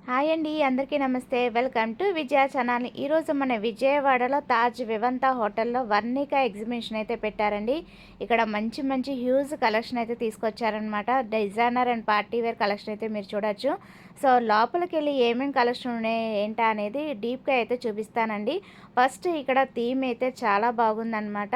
Hi అండి, అందరికీ నమస్తే. Welcome to Vijaya channel. ఈరోజు మన విజయవాడలో తాజ్ వివంత హోటల్లో వర్ణిక ఎగ్జిబిషన్ అయితే పెట్టారండి. ఇక్కడ మంచి మంచి హ్యూజ్ కలెక్షన్ అయితే తీసుకొచ్చారనమాట. Designer and party wear collection అయితే మీరు చూడొచ్చు. సో లోపలికి వెళ్ళి ఏమేమి కలెక్షన్ ఉన్నాయి ఏంటా అనేది డీప్గా అయితే చూపిస్తానండి. ఫస్ట్ ఇక్కడ థీమ్ అయితే చాలా బాగుందనమాట.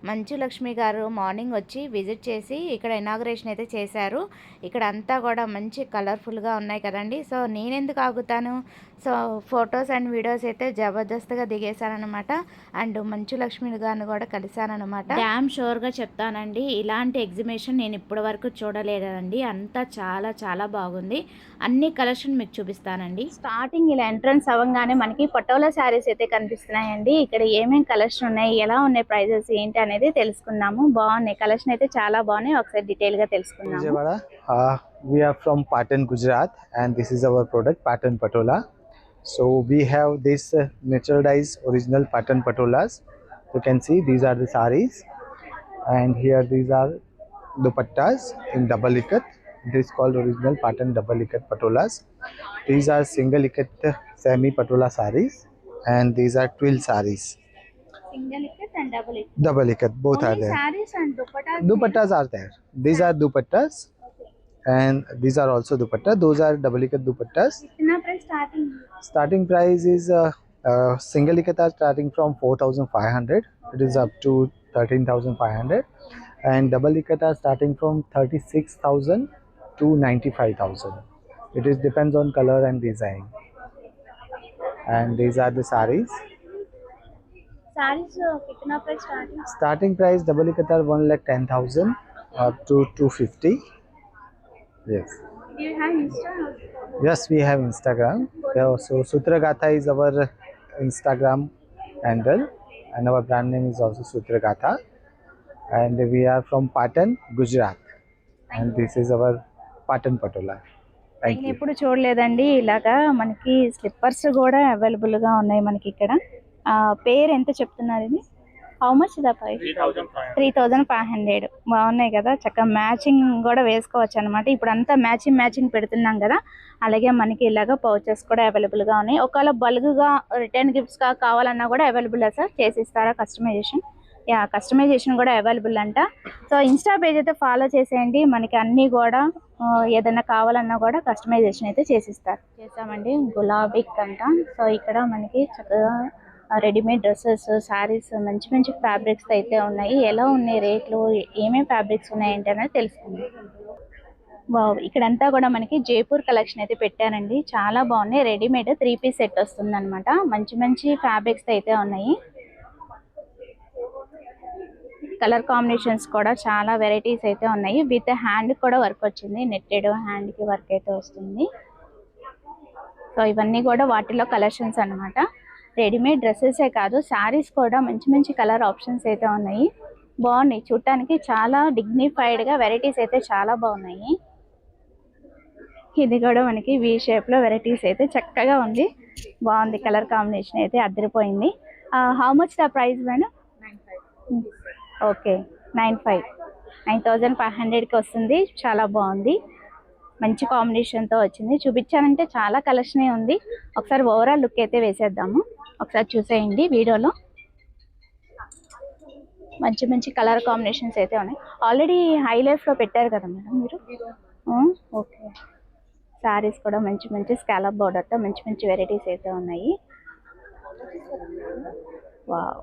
మంచు లక్ష్మి గారు మార్నింగ్ వచ్చి విజిట్ చేసి ఇక్కడ ఇనాగ్రేషన్ అయితే చేశారు. ఇక్కడ అంతా కూడా మంచి కలర్ఫుల్గా ఉన్నాయి కదండి. సో నేనెందుకు ఆగుతాను. సో ఫొటోస్ అండ్ వీడియోస్ అయితే జబర్దస్త్గా దిగేశానమాట. అండ్ మంచు లక్ష్మి గారిని కూడా కలిశానమాట. డ్యామ్ షూర్గా చెప్తానండి, ఇలాంటి ఎగ్జిబిషన్ నేను ఇప్పటి వరకు చూడలేదండి. అంతా చాలా చాలా బాగుంది. అన్ని కలెక్షన్ మీకు చూపిస్తానండి. స్టార్టింగ్ ఇలా ఎంట్రన్స్ అవ్వగానే మనకి పటోలా శారీస్ అయితే కనిపిస్తున్నాయండి. ఇక్కడ ఏమేమి కలెక్షన్ ఉన్నాయి, ఎలా ఉన్నాయి, ప్రైజెస్ ఏంటి అనేది తెలుసుకుందాము. బాగున్నాయి కలెక్షన్ అయితే చాలా బాగున్నాయి. ఒకసారి డీటెయిల్గా తెలుసుకుందాము. We are from Patan, Gujarat, and this is our product, Patan Patola. So we have this natural dyes original Patan Patolas. You can see these are the saris, and here these are dupattas in double ikat. This is called original Patan double ikat patolas. These are single ikat semi patola saris, and these are twill saris. Single ikat and double ikat. Double ikat, both Only are there. sarees and dupattas. Dupattas are there. These are dupattas. And these are also dupatta. Those are double ikat dupattas. Kitna price starting? Starting price is single ikat are starting from 4,500. It is up to 13,500, and double ikat are starting from 36,000 to 95,000. It is depends on color and design. And these are the saris. Sarees kitna price starting? Starting price double ikat are 1,10,000 up to 250. Yes. Do you have Insta? Yes, we have Instagram. So Sutragatha is our Instagram handle, and our brand name is also Sutragatha. And we are from Patan, Gujarat, and this is our Patan Patola. Thank నేను you. ఎప్పుడు చూడలేదండి ఇలాగా. మనకి slippers కూడా అవైలబుల్గా ఉన్నాయి మనకి ఇక్కడ. పేరు ఎంత చెప్తున్నారు ఇది? How much the price? 3,500. బాగున్నాయి కదా, చక్కగా మ్యాచింగ్ కూడా వేసుకోవచ్చు అనమాట. ఇప్పుడు అంతా మ్యాచింగ్ పెడుతున్నాం కదా, అలాగే మనకి ఇలాగ పౌచెస్ కూడా అవైలబుల్గా ఉన్నాయి. ఒకవేళ బల్క్గా రిటర్న్ గిఫ్ట్స్గా కావాలన్నా కూడా అవైలబుల్ సార్, చేసిస్తారా కస్టమైజేషన్? యా, కస్టమైజేషన్ కూడా అవైలబుల్ అంట. సో ఇన్స్టా పేజ్ అయితే ఫాలో చేసేయండి. మనకి అన్నీ కూడా ఏదైనా కావాలన్నా కూడా కస్టమైజేషన్ అయితే చేసామండి. గులాబీక్ అంట. సో ఇక్కడ మనకి చక్కగా రెడీమేడ్ డ్రెస్సెస్, శారీస్, మంచి మంచి ఫ్యాబ్రిక్స్ అయితే ఉన్నాయి. ఎలా ఉన్నాయి రేట్లు, ఏమేమి ఫ్యాబ్రిక్స్ ఉన్నాయంటే అనేది తెలుసుకుందాం. వావ్, ఇక్కడంతా కూడా మనకి జైపూర్ కలెక్షన్ అయితే పెట్టారండి. చాలా బాగున్నాయి. రెడీమేడ్ 3 పీస్ సెట్ వస్తుంది అనమాట. మంచి మంచి ఫ్యాబ్రిక్స్ అయితే ఉన్నాయి. కలర్ కాంబినేషన్స్ కూడా చాలా వెరైటీస్ అయితే ఉన్నాయి. విత్ హ్యాండ్ కూడా వర్క్ వచ్చింది. నెట్టెడ్ హ్యాండ్కి వర్క్ అయితే వస్తుంది. సో ఇవన్నీ కూడా వాటిలో కలెక్షన్స్ అనమాట. రెడీమేడ్ డ్రెస్సెసే కాదు, శారీస్ కూడా మంచి మంచి కలర్ ఆప్షన్స్ అయితే ఉన్నాయి. బాగున్నాయి చూడటానికి, చాలా డిగ్నిఫైడ్గా వెరైటీస్ అయితే చాలా బాగున్నాయి. ఇది కూడా మనకి వి షేప్లో వెరైటీస్ అయితే చక్కగా ఉంది. బాగుంది, కలర్ కాంబినేషన్ అయితే అదిరిపోయింది. How much the price madam? Okay, 9,500కి వస్తుంది. చాలా బాగుంది, మంచి కాంబినేషన్తో వచ్చింది. చూపించానంటే చాలా కలెక్షనే ఉంది. ఒకసారి ఓవరాల్ లుక్ అయితే వేసేద్దాము. ఒకసారి చూసేయండి వీడియోలో. మంచి మంచి కలర్ కాంబినేషన్స్ అయితే ఉన్నాయి. ఆల్రెడీ హైలైట్స్లో పెట్టారు కదా మేడం మీరు? ఓకే. శారీస్ కూడా మంచి మంచి స్కాలప్ బోర్డర్తో మంచి మంచి వెరైటీస్ అయితే ఉన్నాయి. వావ్,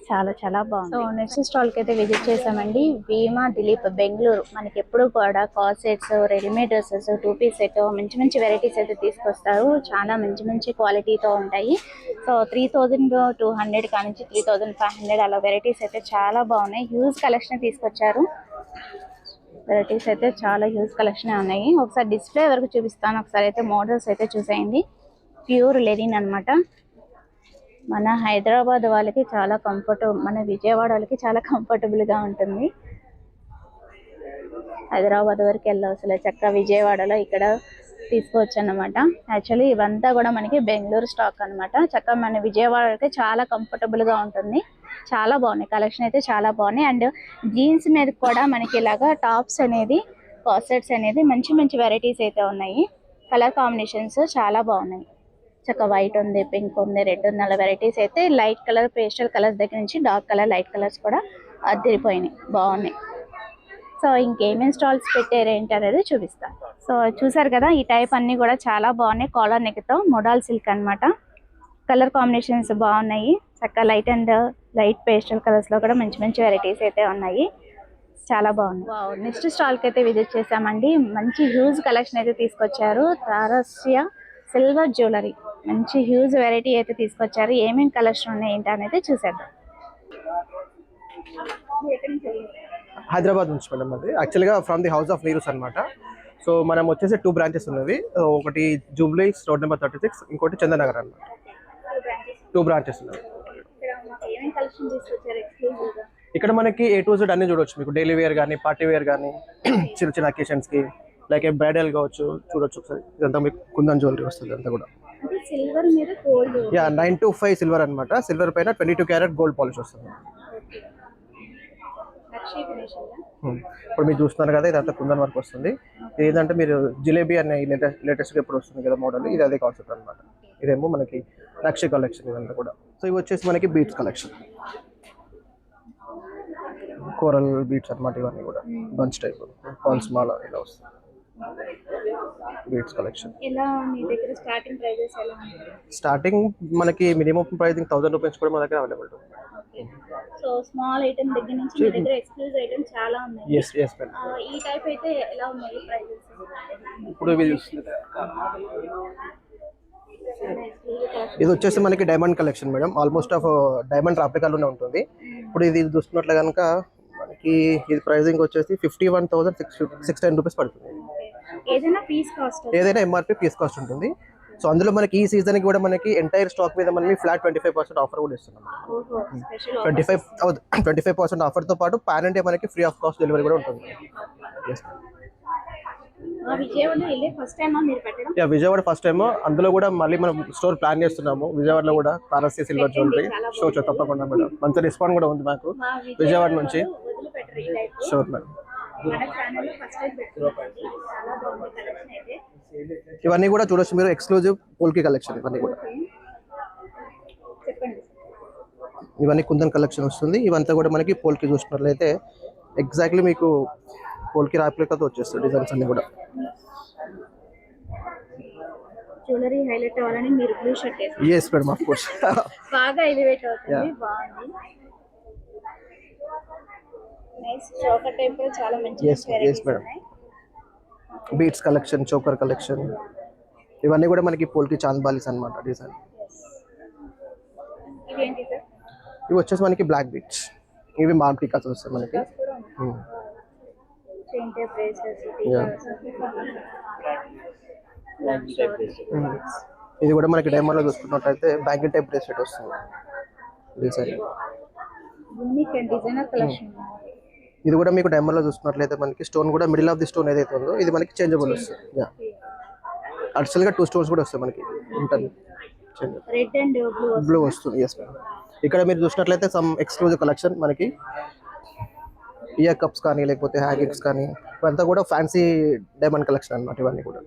చాలా చాలా బాగుంది. సో నెక్స్ట్ స్టాల్కి అయితే విజిట్ చేసామండి. భీమా దిలీప్ బెంగళూరు. మనకి ఎప్పుడు కూడా కాట్ sets, readymade dresses, 2 piece set, మంచి మంచి వెరైటీస్ అయితే తీసుకొస్తారు. చాలా మంచి మంచి క్వాలిటీతో ఉంటాయి. సో 3,200 కానించి 3,500 అలా వెరైటీస్ అయితే చాలా బాగున్నాయి. హ్యూజ్ కలెక్షన్ తీసుకొచ్చారు. వెరైటీస్ అయితే చాలా హ్యూజ్ కలెక్షన్ ఉన్నాయి. ఒకసారి డిస్ప్లే వరకు చూపిస్తాను. ఒకసారి అయితే మోడల్స్ అయితే చూసేయండి. ప్యూర్ లెనిన్ అనమాట. మన హైదరాబాద్ వాళ్ళకి చాలా మన విజయవాడ వాళ్ళకి చాలా కంఫర్టబుల్గా ఉంటుంది. హైదరాబాద్ వరకు వెళ్ళవసలే, చక్కగా విజయవాడలో ఇక్కడ తీసుకోవచ్చు అన్నమాట. యాక్చువల్లీ ఇవంతా కూడా మనకి బెంగళూరు స్టాక్ అనమాట. చక్కగా మన విజయవాడకి చాలా కంఫర్టబుల్గా ఉంటుంది. చాలా బాగున్నాయి, కలెక్షన్ అయితే చాలా బాగున్నాయి. అండ్ జీన్స్ మీద కూడా మనకి ఇలాగా టాప్స్ అనేది కాసెట్స్ అనేది మంచి మంచి వెరైటీస్ అయితే ఉన్నాయి. కలర్ కాంబినేషన్స్ చాలా బాగున్నాయి. చక్క వైట్ ఉంది, పింక్ ఉంది, రెడ్ ఉంది, అలా వెరైటీస్ అయితే లైట్ కలర్ పేస్టల్ కలర్స్ దగ్గర నుంచి డార్క్ కలర్ లైట్ కలర్స్ కూడా అదిరిపోయినాయి, బాగున్నాయి. సో ఇంకేమేమి స్టాల్స్ పెట్టారు ఏంటి అనేది చూపిస్తాను. సో చూసారు కదా, ఈ టైప్ అన్నీ కూడా చాలా బాగున్నాయి. కాలర్ నెక్తో మోడల్ సిల్క్ అన్నమాట. కలర్ కాంబినేషన్స్ బాగున్నాయి. చక్క light and light pastel colours లో కూడా మంచి మంచి వెరైటీస్ అయితే ఉన్నాయి, చాలా బాగుంది. నెక్స్ట్ స్టాల్ కి అయితే విజిట్ చేసామండి. మంచి హ్యూజ్ కలెక్షన్ అయితే తీసుకొచ్చారు. తారస్య సిల్వర్ జ్యువెలరీ మంచి హ్యూజ్ వెరైటీ అయితే తీసుకొచ్చారు. ఏమేమి కలెక్షన్ ఉన్నాయి ఏంటి అనేది చూసేద్దాం. హైదరాబాద్ నుంచి మేడం. అది యాక్చువల్గా from the house of Neeru's అనమాట. సో మనం వచ్చేసి 2 బ్రాంచెస్ ఉన్నవి. ఒకటి జూబ్లీ రోడ్ నెంబర్ 36, ఇంకోటి చందనగర్ అనమాట. 2 బ్రాంచెస్ ఉన్నవి. ఇక్కడ మనకి A to Z అన్ని చూడొచ్చు. మీకు డైలీ వేర్ కానీ, పార్టీ వేర్ కానీ, చిన్న చిన్న అకేషన్స్కి లైక్ బ్రైడల్ కావచ్చు, చూడొచ్చు ఒకసారి. ఇదంతా మీకు కుందన్ జ్యువెలరీ వస్తుంది అంతా కూడా. సిల్వర్ మీద గోల్డ్. 925 సిల్వర్ అనమాట. సిల్వర్ పైన 22 క్యారెట్ గోల్డ్ పాలిష్ వస్తుంది. ఇప్పుడు మీరు చూస్తున్నారు కదా, ఇదంతా కుందన్ వర్క్ వస్తుంది. ఇది ఏంటంటే మీరు జిలేబీ అనే లేటెస్ట్ ఎప్పుడు వస్తుంది కదా మోడల్, ఇది అదే కాన్సెప్ట్ అనమాట. ఇదేమో మనకి నక్షి కలెక్షన్ ఇదంతా కూడా. సో ఇవి వచ్చేసి మనకి బీట్స్ కలెక్షన్, కోరల్ బీట్స్ అనమాట. ఇవన్నీ కూడా బంచ్ టైప్ పాన్స్ మాల ఇలా వస్తుంది. బీట్స్ కలెక్షన్ స్టార్టింగ్ మనకి మినిమం ప్రైసింగ్ 1000 రూపీస్ కూడా మన దగ్గర అవైలబుల్ ఉంది. సో స్మాల్ ఐటమ్ దగ్గర నుంచి మీ దగ్గర ఎక్స్క్లూజివ్ ఐటమ్ చాలా ఉన్నాయి. yes yes madam. ఈ టైప్ అయితే ఎలా ఉన్నాయి ప్రైసెస్? ఇప్పుడు ఇది వచ్చేసి మనకి diamond collection madam. Almost of diamond రాప్లికాలోనే ఉంటుంది. ఇప్పుడు ఇది చూస్తున్నట్లు కనుక మనకి ఇది ప్రైసింగ్ వచ్చేసి 51,610 రూపీస్ పడుతుంది. ఏదైనా పీస్ కాస్ట్, ఏదైనా ఎంఆర్పి పీస్ కాస్ట్ ఉంటుంది. సో అందులో మనకి ఈ సీజన్కి కూడా మనకి ఎంటైర్ స్టాక్ మీద మనం ఫ్లాట్ 25% ఆఫర్ కూడా ఇస్తున్నాం. 25% ఆఫర్తో పాటు పాన్ ఇండియా మనకి ఫ్రీ ఆఫ్ కాస్ట్ డెలివరీ కూడా ఉంటుంది. Vijayawada first time. అందులో కూడా మళ్ళీ మనం స్టోర్ ప్లాన్ చేస్తున్నాము విజయవాడలో కూడా. తారస్య సిల్వర్ జ్యువెలరీ షో తప్పకుండా మేడం. మంచి రెస్పాన్స్ కూడా ఉంది మాకు విజయవాడ నుంచి. Sure madam. ఇవన్నీ కూడా చూడొచ్చు మీరు, ఎక్స్క్లూజివ్ పోల్కి కలెక్షన్. ఇవన్నీ కూడా ఇవన్నీ కుందన్ కలెక్షన్ వస్తుంది. ఇవంతా కూడా మనకి పోల్కి చూసినట్లయితే ఎగ్జాక్ట్లీ మీకు పోల్కి రాప్లికాతో వచ్చేస్తుంది డిజైన్స్ అన్ని కూడా. జ్యువెలరీ హైలైట్ అవ్వాలని మీరు బ్లూ షర్ట్ వేసారు. yes madam, of course. బాగా ఎలివేట్ అవుతుంది, బాగుంది. నైస్ చోకర్ టైప్ కూడా చాలా మంచి వెరైటీస్ ఉన్నాయి. బీట్స్ కలెక్షన్, చోకర్ కలెక్షన్, ఇవన్నీ కూడా మనకి పోల్కి చాంద్ బాలీస్ అన్నమాట డిజైన్. ఇవేంటి సార్? ఇవి వచ్చేసి మనకి బ్లాక్ బీట్స్. ఇవి మార్టికాస్ వస్తాయి మనకి. Chain type bracelets. ఇది కూడా మనకి డైమండ్ లో చూసుకున్నట్లయితే బ్యాంగిల్ టైప్ బ్రేస్లెట్ వస్తుంది design. Unique and designer collection. ఇది కూడా మీకు డైమండ్ లో చూసుకున్నట్లయితే మనకి స్టోన్ కూడా మిడిల్ ఆఫ్ ది స్టోన్ ఏదైతే ఉందో ఇది మనకి చేంజబుల్ వస్తుంది. అడిషనల్ గా 2 స్టోన్స్ కూడా వస్తాయి మనకి. రెడ్ అండ్ బ్లూ వస్తుంది. yes madam. ఇక్కడ మీరు చూసినట్లయితే సమ్ ఎక్స్క్లూజివ్ కలెక్షన్ మనకి ఇయర్ కప్స్ కానీ లేకపోతే హ్యాంగింగ్స్ కానీ ఇవంతా కూడా ఫ్యాన్సీ డైమండ్ కలెక్షన్ అన్నమాట. ఇవన్నీ కూడా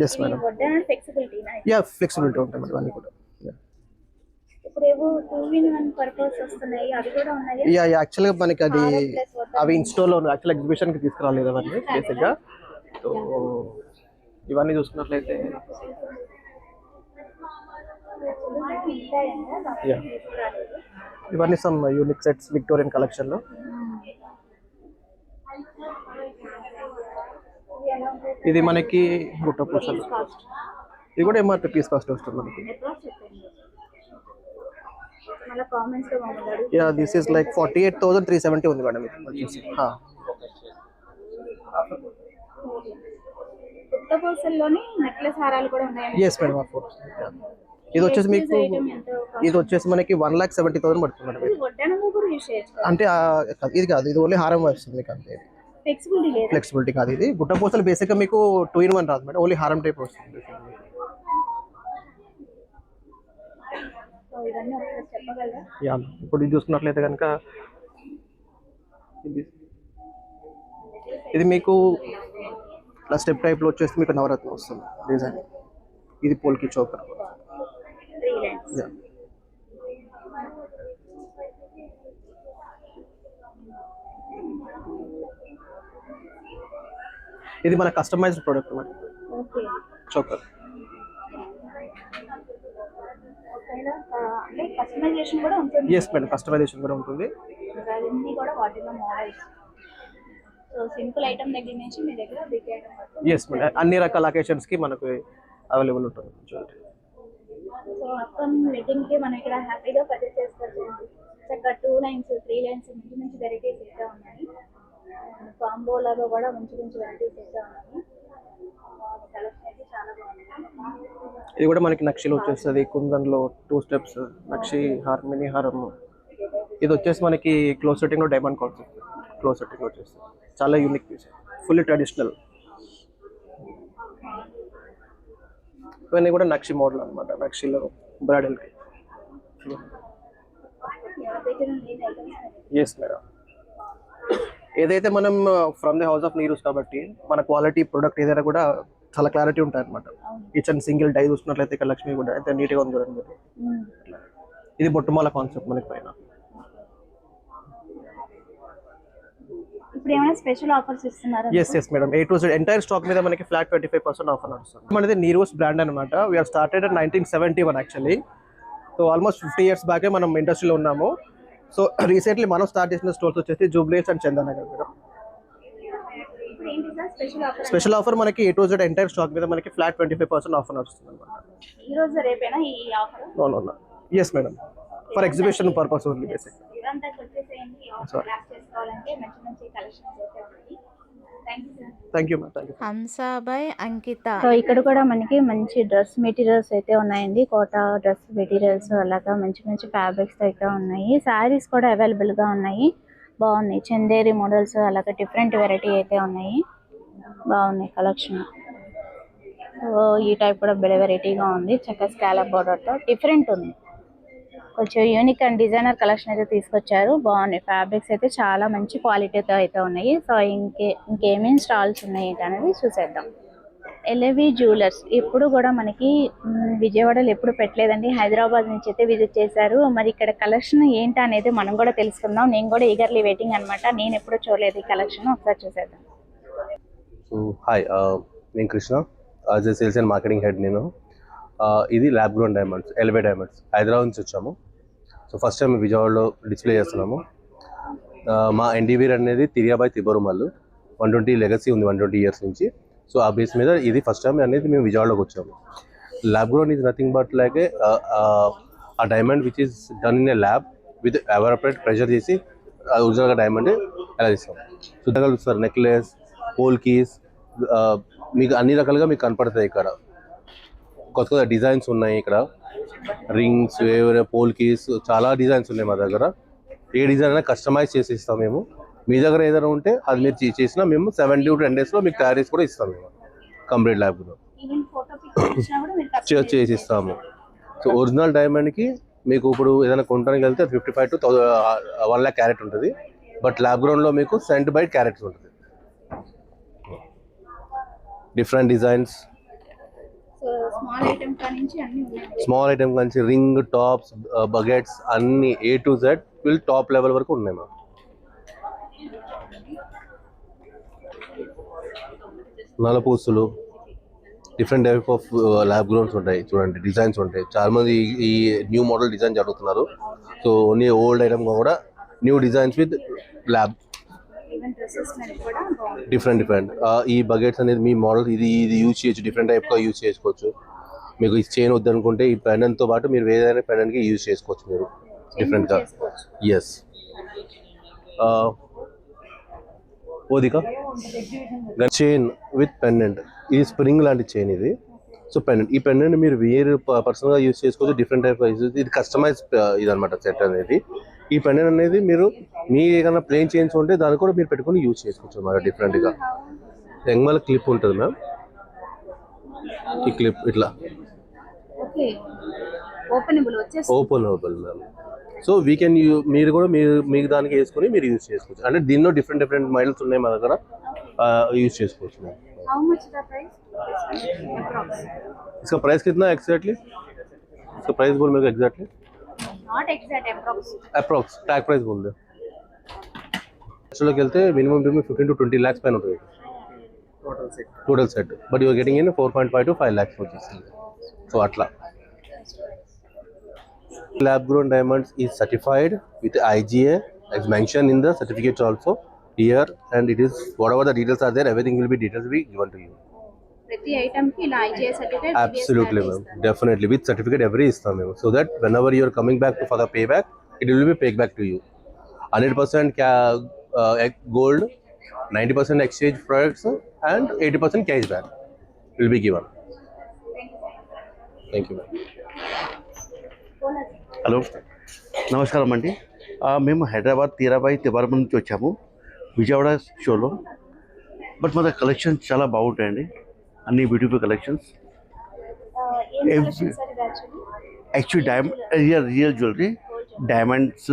yes మేడం. యా ఫ్లెక్సిబిలిటీ ఉంటాయి మేడం ఇవన్నీ కూడా. యా యాక్చువల్గా మనకి అది అవి ఇన్స్టోలో యాక్చువల్ ఎగ్జిబిషన్కి తీసుకురాలేదు అవన్నీ బేసిక్గా. సో ఇవన్నీ చూసుకున్నట్లయితే ఇవన్నీ సమ్ యూనిక్ సెట్స్ విక్టోరియన్ కలెక్షన్లో. ఇది మనకి గుట్ట పూసలు. ఇది కూడా ఎంఆర్పి పీస్ కాస్ట్ వస్తుంది మనకి. యా దిస్ ఈస్ లైక్ 48,370 ఉంది మేడం వచ్చేసి. yes madam, of course. ఇది వచ్చేసి మీకు ఇది వచ్చేసి మనకి 1,70,000 పడుతుంది మేడం. అంటే ఇది కాదు, ఇది ఓన్లీ హారం వస్తుంది మీకు అంతే. ఫ్లెక్సిబిలిటీ కాదు ఇది. గుట్ట పూసలు బేసిక్గా మీకు 2 in 1 రాదు మేడం, ఓన్లీ హారం టైప్ వస్తుంది. యా ఇప్పుడు ఇది చూసుకున్నట్లయితే కనుక ఇది మీకు ఇట్లా స్టెప్ టైప్లో వచ్చేసి మీకు నవరత్న వస్తుంది డిజైన్. ఇది పోల్కి చోకర్. ఇది మన customised product madam, choker. Yes madam, customisation కూడా ఉంటుంది. ఎస్ మేడం, అన్ని రకాల అకేషన్స్ కి మనకు అవైలబుల్ ఉంటుంది. వెడ్డింగ్ కి మనం ఇక్కడ హ్యాపీగా పర్చేస్ చేసుకోవచ్చు. చక్కగా 2 లైన్స్ 3 లైన్స్ మంచి వెరైటీస్ అయితే ఉన్నాయి. కాంబో లాగా కూడా మంచి వెరైటీస్ అయితే ఉన్నాయి. కలెక్షన్ అయితే చాలా బాగుంది. ఇది కూడా మనకి నక్షిలో వచ్చేస్తుంది. కుందన్లో 2 స్టెప్స్ నక్షి హార్, మినీ హారం. ఇది వచ్చేసి మనకి క్లోజ్ సెట్టింగ్ లో డైమండ్ కాన్సెప్ట్. క్లోజ్ సెట్టింగ్ వచ్చేస్తుంది, చాలా యూనిక్ పీస్, ఫుల్లీ ట్రెడిషనల్. ఇవన్నీ కూడా నక్షి మోడల్ అనమాట. నక్షిలో బ్రైడల్ కి. ఎస్ మేడం, ఏదైతే మనం from the house of Neeru's కాబట్టి మన క్వాలిటీ ప్రొడక్ట్ ఏదైనా కూడా చాలా క్లారిటీ ఉంటాయి అనమాట. ఈచ్ అండ్ సింగిల్ డై చూసినట్లయితే ఇక్కడ లక్ష్మి కూడా అయితే నీట్గా ఉంది చూడండి మీరు. ఇది బొట్టుమాల కాన్సెప్ట్ మనకి పైన. ఇప్పుడు ఏమైనా స్పెషల్ ఆఫర్స్ ఇస్తున్నారా? Yes madam, A to Z entire stock మీద మనకి ఫ్లాట్ 25% ఆఫర్ నడుస్తుంది. మనది నీరూస్ బ్రాండ్ అనమాట. We are started in 1971 actually. So almost 50 years బ్యాకే మనం ఇండస్ట్రీలో ఉన్నాము. సో రీసెంట్లీ మనం స్టార్ట్ చేసిన స్టోర్స్ వచ్చేసి జూబ్లీస్ and Chandanagar madam. Special offer మనకి A to Z entire stock మీద మనకి ఫ్లాట్ 25% ఆఫర్ నడుస్తుంది అనమాట. ఈ రోజు రేపేనా ఈ offer? No. Yes madam, for exhibition purpose only basic. ఇదంతా వచ్చేసేయండి. ఆఫర్ క్లాస్ చేసుకోవాలంటే మంచి కలెక్షన్స్ అయితే ఉన్నాయి. Thank you ma'am. Hamsabai Ankita. So ఇక్కడ కూడా మనకి మంచి డ్రెస్ మెటీరియల్స్ అయితే ఉన్నాయండి. కోటా డ్రెస్ మెటీరియల్స్ అలాగా మంచి ఫ్యాబ్రిక్స్ అయితే ఉన్నాయి. శారీస్ కూడా అవైలబుల్ గా ఉన్నాయి. బాగున్నాయి. చందేరి మోడల్స్ అలాగే డిఫరెంట్ వెరైటీ అయితే ఉన్నాయి. బాగున్నాయి కలెక్షన్. సో ఈ టైప్ కూడా వెరైటీగా ఉంది. చక్కగా స్కాలప్ బోర్డర్ తో డిఫరెంట్ ఉంది. కొంచెం యూనిక్ అండ్ డిజైనర్ కలెక్షన్ అయితే తీసుకొచ్చారు. బాగున్నాయి. ఫ్యాబ్రిక్స్ అయితే చాలా మంచి క్వాలిటీతో అయితే ఉన్నాయి. సో ఇంకేమేమి స్టాల్స్ ఉన్నాయి అనేది చూసేద్దాం. ఎల్ఏవి జ్యువెలర్స్ ఎప్పుడు కూడా మనకి విజయవాడలో ఎప్పుడు పెట్టలేదండి. హైదరాబాద్ నుంచి అయితే విజిట్ చేశారు. మరి ఇక్కడ కలెక్షన్ ఏంటి అనేది మనం కూడా తెలుసుకుందాం. నేను కూడా ఈగర్లీ వెయిటింగ్ అనమాట. నేను ఎప్పుడు చూడలేదు ఈ కలెక్షన్. ఒకసారి చూసేద్దాం. సో హాయ్, నేను Krishna, as a sales and marketing head. నేను ఇది ల్యాబ్ గ్రోన్ డైమండ్స్, ఎల్వే డైమండ్స్, హైదరాబాద్ నుంచి వచ్చాము. సో ఫస్ట్ టైం విజయవాడలో డిస్ప్లే చేస్తున్నాము. మా ఎన్డీవీర్ అనేది తిరియాబాయ్ తిబరుమల్లు 120 లెగసీ ఉంది 120 years నుంచి. సో ఆ బేస్ మీద ఇది ఫస్ట్ టైం అనేది మేము విజయవాడలోకి వచ్చాము. Lab grown is nothing but like ఆ diamond which is done in a lab with evaporate pressure చేసి ఒరిజినల్గా డైమండ్ ఎలా తీస్తాం. శుద్ధంగా చూస్తారు. నెక్లెస్, పోల్ కీస్, మీకు అన్ని రకాలుగా మీకు కనపడతాయి. ఇక్కడ కొత్త డిజైన్స్ ఉన్నాయి. ఇక్కడ రింగ్స్, పోల్ కీస్, చాలా డిజైన్స్ ఉన్నాయి మా దగ్గర. ఏ డిజైన్ అయినా కస్టమైజ్ చేసి ఇస్తాం మేము. మీ దగ్గర ఏదైనా ఉంటే అది మీరు చేసినా మేము 7 to 10 days లో మీకు తయారీస్ కూడా ఇస్తాం మేము కంప్లీట్ ల్యాబ్లో చేసి ఇస్తాము. సో ఒరిజినల్ డైమండ్కి మీకు ఇప్పుడు ఏదైనా కొనడానికి వెళ్తే 55 to 1 lakh క్యారెట్ ఉంటుంది. బట్ ల్యాబ్ గ్రౌండ్లో మీకు సెంట్ బై క్యారెట్స్ ఉంటుంది. డిఫరెంట్ డిజైన్స్, స్మాల్ ఐటమ్ నుంచి రింగ్, టాప్స్, బకెట్స్ అన్ని A to Z full top level వరకు ఉన్నాయి మ్యామ్. నలపూసులు, different type of lab grounds ఉంటాయి. చూడండి డిజైన్స్ ఉంటాయి. చాలా మంది ఈ న్యూ మోడల్ డిజైన్ జరుగుతున్నారు. సో ఓన్లీ ఓల్డ్ ఐటమ్ కూడా new designs with lab different. ఈ బకెట్స్ అనేది మీ మోడల్ ఇది యూజ్ చేయొచ్చు. డిఫరెంట్ టైప్గా యూజ్ చేసుకోవచ్చు. మీకు ఈ చైన్ వద్దనుకుంటే ఈ పెండెంట్తో పాటు మీరు ఏదైనా పెండెంట్కి యూజ్ చేసుకోవచ్చు మీరు డిఫరెంట్గా. ఎస్, ఓదిక చైన్ విత్ పెండెంట్. ఇది స్ప్రింగ్ లాంటి చైన్ ఇది. సో పెండెంట్, ఈ పెండెంట్ మీరు వేరే పర్సనల్గా యూజ్ చేసుకోవచ్చు. డిఫరెంట్ టైప్ ఇది కస్టమైజ్ ఇది అనమాట సెట్ అనేది. ఈ పెండెంట్ అనేది మీరు మీ ఏదైనా ప్లేన్ చైన్స్ ఉంటే దాన్ని కూడా మీరు పెట్టుకొని యూజ్ చేసుకోవచ్చు అన్నమాట డిఫరెంట్గా. ఎంగమల క్లిప్ ఉంటుంది మ్యామ్. ఈ క్లిప్ ఇట్లా openable ma'am. So we can మీరు కూడా మీకు దానికి వేసుకొని మీరు యూజ్ చేసుకోవచ్చు. అంటే దీనిలో డిఫరెంట్ మోడల్స్ ఉన్నాయి మా దగ్గర, యూజ్ చేసుకోవచ్చు. How much the price? Approx. इसका प्राइस कितना एग्जैक्टली? इसका प्राइस बोल मेरे को exactly. Not exact, approx. Approx tag price बोल दे. चलो खेलते हैं मिनिमम ड्यू में 15 to 20 lakhs पैन होता है total set, but you are getting in 4.5 to 5 lakhs వచ్చేసి. సో అట్లా lab grown diamonds is certified with IGA as mentioned in the certificate also here, and it is whatever the details are there, everything will be given to you. ప్రతి item కి ఇలా IGA certificate Absolutely ma'am, definitely with certificate every istam ma'am, so that whenever you are coming back for the payback, it will be paid back to you. 100% gold, 90% exchange products, and 80% cash back will be given. Thank you ma'am. Hello నమస్కారం అండి. మేము హైదరాబాద్ తీరాబాయి తిబారమ నుంచి వచ్చాము విజయవాడ షోలో. But మన collections చాలా బాగుంటాయండి, అన్ని beautiful collections. Actually real jewellery, diamonds,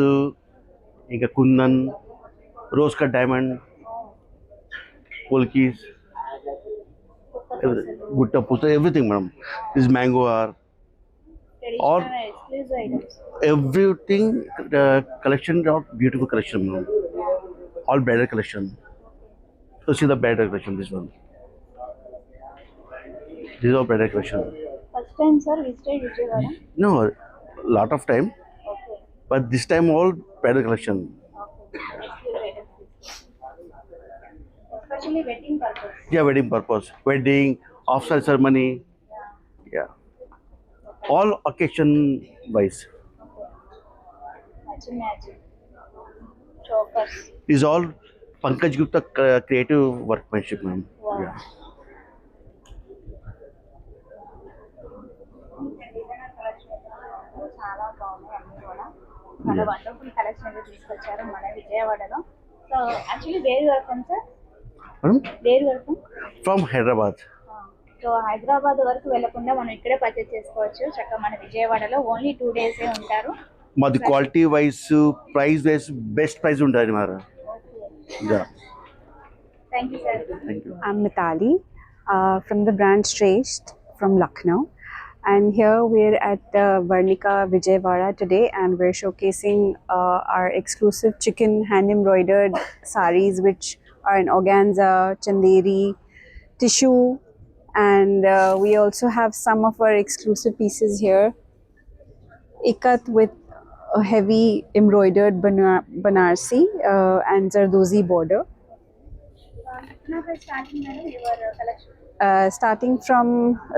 ఇంకా kundan, rose cut diamond, polkis, గుట్ట పూత, everything madam. This mango are all everything, collection of beautiful collection, all bridal collection. So see the bridal collection, this one, this is all bridal collection. First time sir visit Vijayawada? No, lot of time, but this time all bridal collection. Especially wedding purpose. Yeah, wedding purpose, wedding, offsite ceremony, yeah, all occasion wise. Matching chokers. Is all Pankaj Gupta creative workmanship, ma'am. Wow. Yeah. చాలా బాగున్నాయి అన్ని కూడా. చాలా wonderful collection అయితే తీసుకొచ్చారు మన విజయవాడలో. So actually where welcome sir, Madam? Where welcome. From Hyderabad. So Hyderabad వరకు వెళ్ళకుండా మనం ఇక్కడే పర్చేస్ చేసుకోవచ్చు చక్కగా. మన విజయవాడలో ఓన్లీ 2 days ఉంటారు. మాది quality wise, price wise best price ఉంటుంది మారా. Thank you sir. Thank you. I'm Mitali from the brand Shrestha from Lucknow, and here we're at Varnika Vijayawada today, and we're showcasing our exclusive chicken hand embroidered sarees, which are in organza, chanderi, tissue, and we also have some of our exclusive pieces here. Ikat with a heavy embroidered Banarsi and Zardozi border. Starting from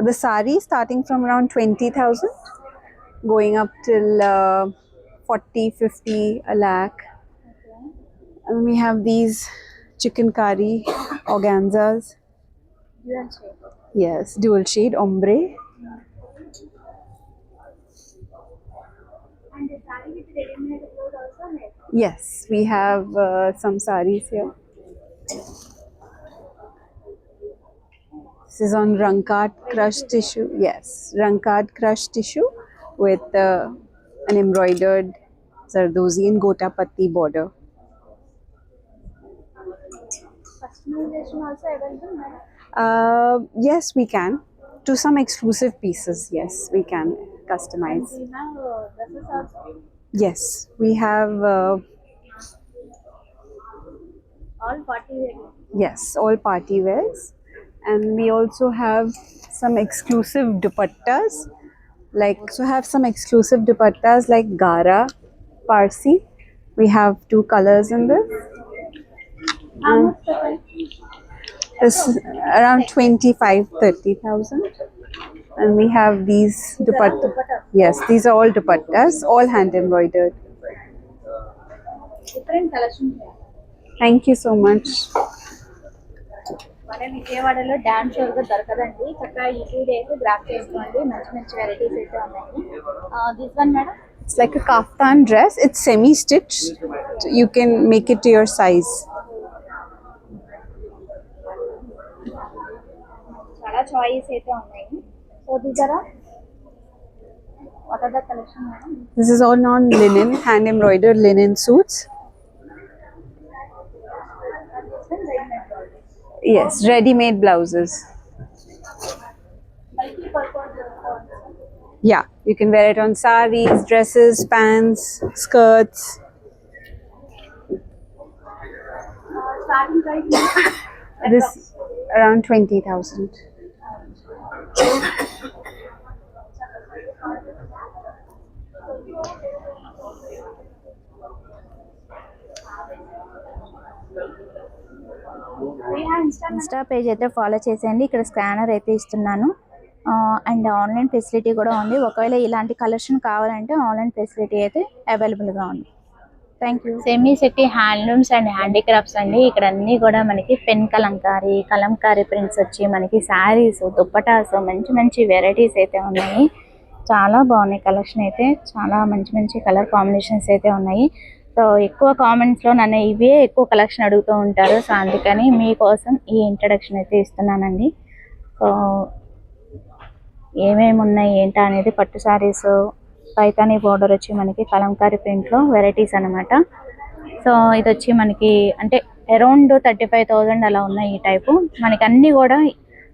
the sari, starting from around 20,000, going up till 40, 50, a lakh. And we have these chikankari organzas. Dual shade. Yes, dual shade ombre. And the saree with ready-made clothes also made. Yes, we have some saris here. This is on Rankad crushed tissue. Yes, Rankad crushed tissue with an embroidered Zardozi and Gotapatti border. Customization also available, madam? Yes, we can. To some exclusive pieces, yes, we can customize. We have dresses also. Yes, we have, All party wear. yes, all party wears. And we also have some exclusive dupattas. Like Gara, Parsi. We have 2 colors in this. How much the price? This is around 25,000-30,000. And we have these dupattas. Dupatta. Yes, these are all dupattas, all hand embroidered. Different collections here. Thank you so much. మన విజయవాడలో dance షోర్గా దొరకదండి. చక్కగా ఈ 2 days grab చేసుకోండి. మంచి మంచి varieties అయితే ఉన్నాయి. This one madam. It's like a kaftan dress. It's semi-stitched. You can make it to your size. చాలా చాయిస్ అయితే ఉన్నాయి. So these are What are the collection, madam? This is all non-linen, hand embroidered linen suits. Yes, ready-made blouses. Yeah, you can wear it on sarees, dresses, pants, skirts. Starting price? This around 20,000. Insta page అయితే follow చేసేయండి. ఇక్కడ scanner అయితే ఇస్తున్నాను. And online facility కూడా ఉంది. ఒకవేళ ఇలాంటి collection కావాలంటే ఆన్లైన్ ఫెసిలిటీ అయితే అవైలబుల్గా ఉంది. Thank you. Semi city handlooms and handicrafts అండి. ఇక్కడ అన్నీ కూడా మనకి పెన్ కలంకారీ ప్రింట్స్ వచ్చి మనకి శారీస్, దుప్పటాస్, మంచి మంచి వెరైటీస్ అయితే ఉన్నాయి. చాలా బాగున్నాయి కలెక్షన్ అయితే. చాలా మంచి మంచి కలర్ కాంబినేషన్స్ అయితే ఉన్నాయి. సో ఎక్కువ కామెంట్స్లో నన్ను ఇవే ఎక్కువ కలెక్షన్ అడుగుతూ ఉంటారు. సో అందుకని మీకోసం ఈ ఇంట్రడక్షన్ అయితే ఇస్తున్నానండి. సో ఏమేమి ఉన్నాయి ఏంటా అనేది పట్టు శారీస్, పైతానీ బోర్డర్ వచ్చి మనకి కలంకారీ ప్రింట్లో వెరైటీస్ అనమాట. సో ఇది వచ్చి మనకి అంటే అరౌండ్ 35,000 అలా ఉన్నాయి ఈ టైపు. మనకి అన్నీ కూడా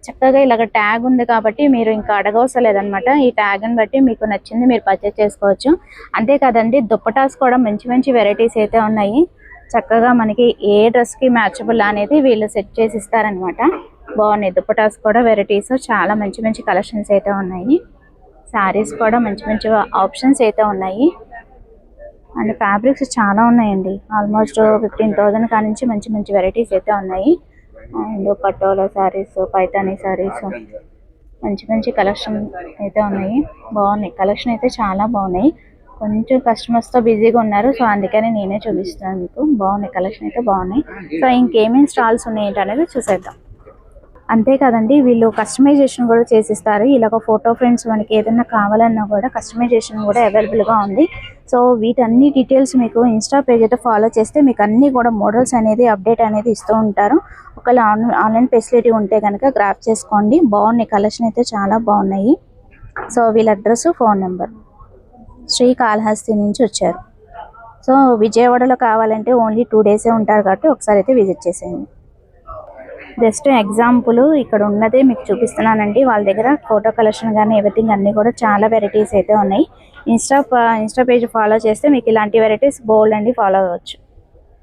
చక్కగా ఇలాగ ట్యాగ్ ఉంది కాబట్టి మీరు ఇంకా అడగవసరం లేదనమాట. ఈ ట్యాగ్ని బట్టి మీకు నచ్చింది మీరు పర్చేస్ చేసుకోవచ్చు. అంతేకాదండి, దుప్పటాస్ కూడా మంచి మంచి వెరైటీస్ అయితే ఉన్నాయి. చక్కగా మనకి ఏ డ్రెస్కి మ్యాచబుల్ అనేది వీళ్ళు సెట్ చేసి ఇస్తారనమాట. బాగున్నాయి దుప్పటాస్ కూడా వెరైటీస్. చాలా మంచి మంచి కలెక్షన్స్ అయితే ఉన్నాయి. శారీస్ కూడా మంచి మంచి ఆప్షన్స్ అయితే ఉన్నాయి. అండ్ ఫ్యాబ్రిక్స్ చాలా ఉన్నాయండి. ఆల్మోస్ట్ 15,000 కాడి నుంచి మంచి మంచి వెరైటీస్ అయితే ఉన్నాయి. అండ్ పటోలా శారీస్, పైతానీ శారీస్, మంచి మంచి కలెక్షన్ అయితే ఉన్నాయి. బాగున్నాయి కలెక్షన్ అయితే చాలా బాగున్నాయి. కొంచెం కస్టమర్స్తో బిజీగా ఉన్నారు. సో అందుకని నేనే చూపిస్తున్నాను మీకు. బాగున్నాయి కలెక్షన్ అయితే బాగున్నాయి. సో ఇంకేమేమి స్టాల్స్ ఉన్నాయి ఏంటనేది చూసేద్దాం. అంతేకాదండి, వీళ్ళు కస్టమైజేషన్ కూడా చేసిస్తారు. ఇలాగ ఫోటో ఫ్రేమ్స్ మనకి ఏదైనా కావాలన్నా కూడా కస్టమైజేషన్ కూడా అవైలబుల్గా ఉంది. సో వీటన్ని డీటెయిల్స్ మీకు ఇన్స్టా పేజ్ అయితే ఫాలో చేస్తే మీకు అన్నీ కూడా మోడల్స్ అనేది అప్డేట్ అనేది ఇస్తూ ఉంటారు. ఒకవేళ ఆన్లైన్ ఫెసిలిటీ ఉంటే కనుక గ్రాప్ చేసుకోండి. బాగున్నాయి కలెక్షన్ అయితే చాలా బాగున్నాయి. సో వీళ్ళ అడ్రస్, ఫోన్ నెంబర్. శ్రీకాళహస్తి నుంచి వచ్చారు. సో విజయవాడలో కావాలంటే ఓన్లీ 2 డేసే ఉంటారు కాబట్టి ఒకసారి అయితే విజిట్ చేసేయండి. జస్ట్ ఎగ్జాంపుల్ ఇక్కడ ఉన్నదే మీకు చూపిస్తున్నానండి. వాళ్ళ దగ్గర ఫోటో కలెక్షన్ కానీ ఎవ్రీథింగ్ అన్నీ కూడా చాలా వెరైటీస్ అయితే ఉన్నాయి. ఇన్స్టా పేజ్ ఫాలో చేస్తే మీకు ఇలాంటి వెరైటీస్ బోల్డ్ అండి ఫాలో అవ్వచ్చు.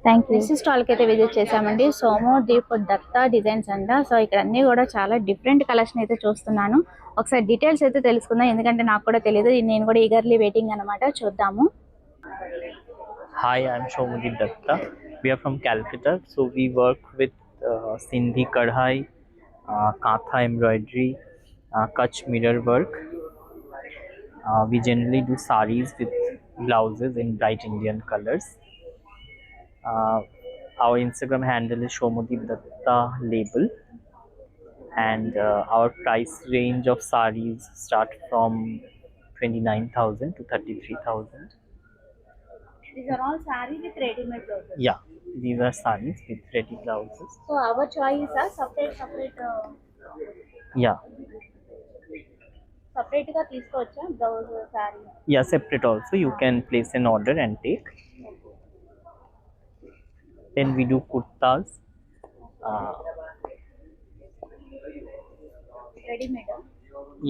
Thank you. నెక్స్ట్ స్టాల్కి అయితే విజిట్ చేసామండి. సోమోదీప్ దత్తా డిజైన్స్ అంట. సో ఇక్కడ అన్నీ కూడా చాలా డిఫరెంట్ కలెక్షన్ అయితే చూస్తున్నాను. ఒకసారి డీటెయిల్స్ అయితే తెలుసుకుందాం, ఎందుకంటే నాకు కూడా తెలియదు. నేను కూడా ఈగర్లీ వెయిటింగ్ అనమాట. చూద్దాము. Hi, I'm Shomudeep Datta. We are from Calcutta, so we work with Sindhi Kadhai, Katha embroidery, Kutch mirror work. We generally do saris with blouses in bright Indian colors. Our Instagram handle is Shomudeep Datta label, and our price range of saris start from 29,000 to 33,000. These are all saree with ready-made blouses. Yeah, these are sarees with ready blouses. So our choice are separate Yeah, separate గా తీసుకోవచ్చా blouse sorry? yeah, separate also. You can place an order and take. Then we do kurtas. Readymade.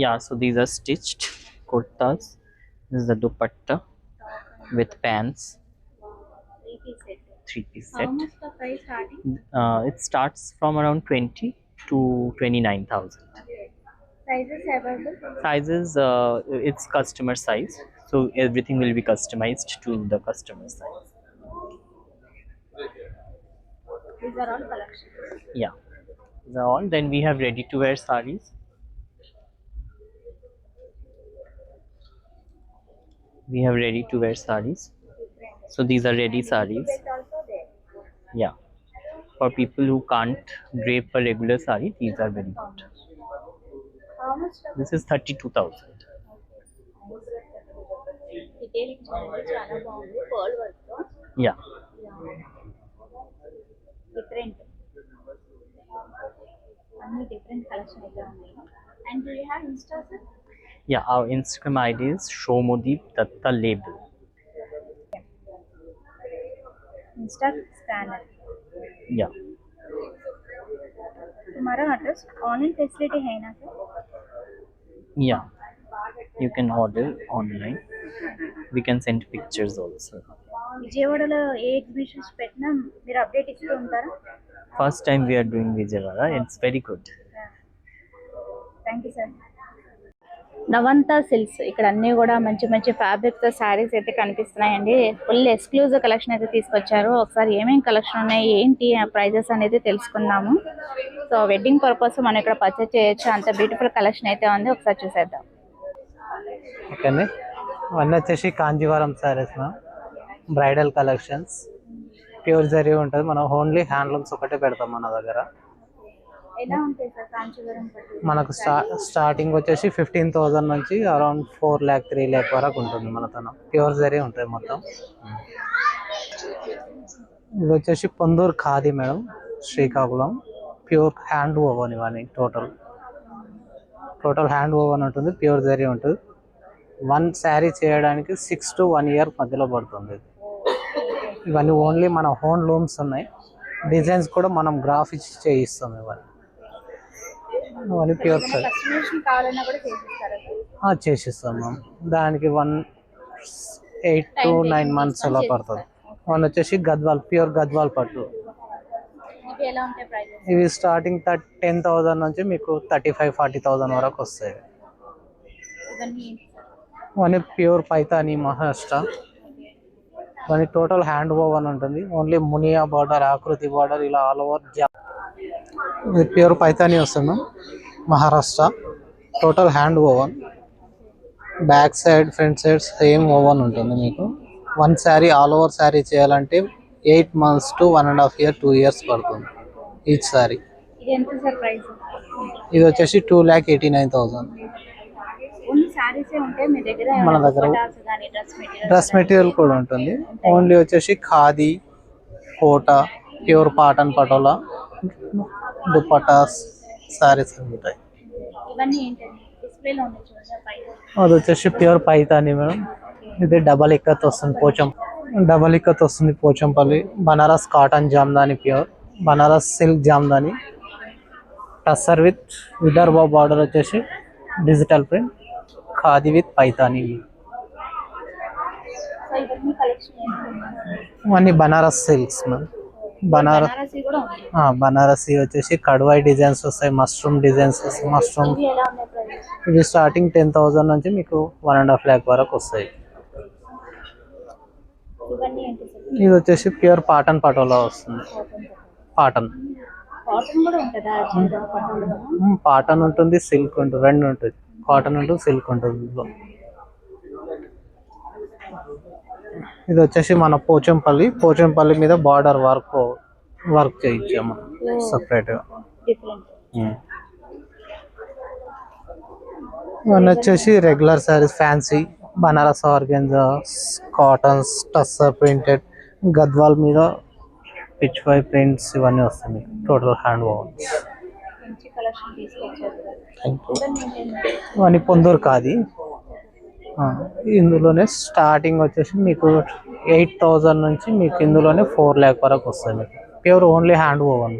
Yeah, so these are stitched kurtas. This is the dupatta with pants. 3-piece set. 3-piece How set. much the price starting? It starts from around 20 to 29,000. Sizes available? Sizes, it's customer size, so everything will be customized to the customer size. These are all collections. Yeah, these are all. Then we have ready to wear sarees. We have ready to wear sarees. So these are ready sarees. Set also there. Yeah, for people who can't drape a regular saree, these are very good. How much the This is 32,000. detailing చాలా బాగుంది. Pearl work తో Yeah, different అన్ని different collection అయితే ఉన్నాయి. And do you have Insta sir? Yeah, our Instagram ID is Shomudeep Datta Label. Insta scanner Yeah. तुम्हारा address online facility है ना sir? Yeah, you can order online. We can send pictures also. విజయవాడలో ఏ exhibitions పెట్టినా మీరు update ఇస్తూ ఉంటారా? First time we are doing Vijayawada. It's very good. Thank you sir. Navanta silks ఇక్కడ అన్నీ కూడా మంచి మంచి ఫ్యాబ్రిక్తో శారీస్ అయితే కనిపిస్తున్నాయండి. ఫుల్ ఎక్స్క్లూజివ్ కలెక్షన్ అయితే తీసుకొచ్చారు. ఒకసారి ఏమేమి కలెక్షన్ ఉన్నాయి, ఏంటి ఆ ప్రైజెస్ అనేది తెలుసుకుందాము. సో వెడ్డింగ్ పర్పస్ మనం ఇక్కడ పర్చేస్ చేయొచ్చు. అంత బ్యూటిఫుల్ కలెక్షన్ అయితే ఉంది, ఒకసారి చూసేద్దాం. ఓకే అండి, ఇవన్నీ వచ్చేసి Kanjeevaram saris bridal collections. Pure zari ఉంటుంది. మనం ఓన్లీ హ్యాండ్లూమ్స్ ఒకటే పెడతాం మన దగ్గర. ఎలా ఉంటాయి సార్ కాంచీవరం పట్టు? మనకు స్టార్టింగ్ వచ్చేసి 15,000 నుంచి అరౌండ్ 4 lakh 3 lakh వరకు ఉంటుంది మనతో. ప్యూర్ జరీ ఉంటుంది మొత్తం. ఇది వచ్చేసి Ponduru khadi madam, Srikakulam. Pure hand woven ఇవన్నీ టోటల్ హ్యాండ్ ఓవన్ ఉంటుంది. ప్యూర్ జరీ ఉంటుంది. 1 శారీ చేయడానికి 6 to 1 year మధ్యలో పడుతుంది. ఇవన్నీ ఓన్లీ మన హోమ్ లూమ్స్ ఉన్నాయి. డిజైన్స్ కూడా మనం గ్రాఫిక్స్ చేయిస్తాం. ఇవన్నీ ప్యూర్ కస్టమైజేషన్ కావాలన్నా కూడా చేసిస్తారా సార్? చేసిస్తాం మ్యామ్. దానికి 8 to 9 months అలా పడుతుంది. వన్ వచ్చేసి గద్వాల్, ప్యూర్ గద్వాల్ పట్టు. ఇవి ఎలా ఉంటాయి ప్రైజెస్? ఇవి స్టార్టింగ్ 10,000 నుంచి మీకు 35-40,000 వరకు వస్తాయి. ఇవన్నీ ఇవన్నీ ప్యూర్ పైతాని మహారాష్ట్ర. ఇవన్నీ టోటల్ హ్యాండ్ ఓవన్ ఉంటుంది. ఓన్లీ మునియా బార్డర్, ఆకృతి బార్డర్ ఇలా ఆల్ ఓవర్. ఇది ప్యూర్ పైతాని వస్తుంది Maharashtra. Total hand woven. Back side front side same woven ఉంటుంది మీకు. 1 శారీ ఆల్ ఓవర్ శారీ చేయాలంటే 8 months to 1.5 year 2 years పడుతుంది ఈచ్ శారీ. ఇది ఎంత సార్ ప్రైస్? ఇది వచ్చేసి 2,89,000. ఓన్లీ శారీసే ఉంటాయి మీ దగ్గర? మన దగ్గర కానీ డ్రెస్ మెటీరియల్ కూడా ఉంటుంది. ఓన్లీ వచ్చేసి ఖాదీ, కోటా, ప్యూర్ కాటన్ పటోలా, దుపట్టాస్ శారీస్ ఉంటాయి. ఇవన్నీ ఏంటండి డిస్ప్లేలో ఉన్నాయి చూడండి పైన? అది వచ్చేసి ప్యూర్ పైతాని మేడం. ఇది డబల్ ఇక్కత్ వస్తుంది, Pochampally. Banaras cotton Jamdani, pure Banaras silk Jamdani. Tussar with Vidarbha border వచ్చేసి digital print. Khadi with Paithani. So ఇవన్నీ కలెక్షన్ ఇవన్నీ బనారస్ సిల్క్స్ మ్యామ్. బనారసి కూడా ఉంది. బనారసి వచ్చేసి కడ్వాయి డిజైన్స్ వస్తాయి, మష్రూమ్ డిజైన్స్ వస్తాయి. మష్రూమ్ ఇవి ఎలా ఉన్నాయి ప్రైస్? ఇవి స్టార్టింగ్ 10,000 నుంచి మీకు 1.5 lakh వరకు వస్తాయి. ఇవన్నీ ఏంటి సార్? ఇది వచ్చేసి ప్యూర్ కాటన్ పటోలా వస్తుంది. కాటన్ కూడా ఉంటుందా? కాటన్ ఉంటుంది, సిల్క్ ఉంటుంది, రెండు ఉంటుంది. కాటన్ ఉంటుంది, సిల్క్ ఉంటుంది. ఇది వచ్చేసి మన పోచంపల్లి మీద బార్డర్ వర్క్ చేయించాము సపరేట్గా. ఇవన్నీ వచ్చేసి regular saris, fancy Banaras organza, cottons, tussar printed, Gadwal మీద పిచ్ వై ప్రింట్స్ ఇవన్నీ వస్తుంది. Total hand overs. ఇవన్నీ పొందూరు కాది. ఇందులోనే స్టార్టింగ్ వచ్చేసి మీకు 8,000 నుంచి మీకు ఇందులోనే 4 lakh వరకు వస్తుంది మీకు. Pure only hand woven.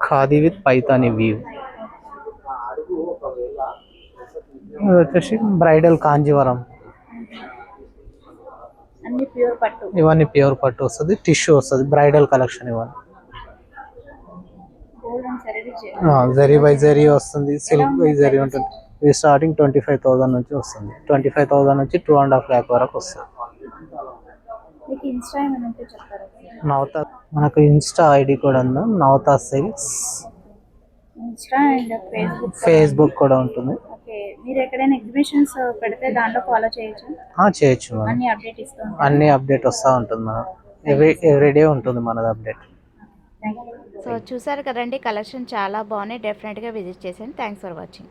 Khadi with Paithani weave. ఇది వచ్చేసి బ్రైడల్ కాంజీవరం. ఇవన్నీ ప్యూర్ పట్టు వస్తుంది, టిష్యూ వస్తుంది. బ్రైడల్ కలెక్షన్ ఇవన్నీ. జరీ బై జరీ వస్తుంది, సిల్క్ బై జరీ ఉంటుంది. ఇది స్టార్టింగ్ 25,000 నుంచి వస్తుంది. 25,000 నుంచి 2.5 lakh వరకు వస్తుంది. నవతా, మనకు ఇన్స్టా ఐడి కూడా ఉంది, నవతా సేల్స్. ఫేస్బుక్ కూడా ఉంటుంది. మీరు ఎక్కడైనా ఎగ్జిబిషన్స్ పెడితే దాంట్లో ఫాలో చేయొచ్చు? చేయొచ్చు. అన్ని అప్డేట్ వస్తూ ఉంటుంది మనం. ఎవ్రీడే ఉంటుంది మనది అప్డేట్. సో చూసారు కదండి, కలెక్షన్ చాలా బాగున్నాయి. డెఫినెట్గా విజిట్ చేసాను. Thanks for watching.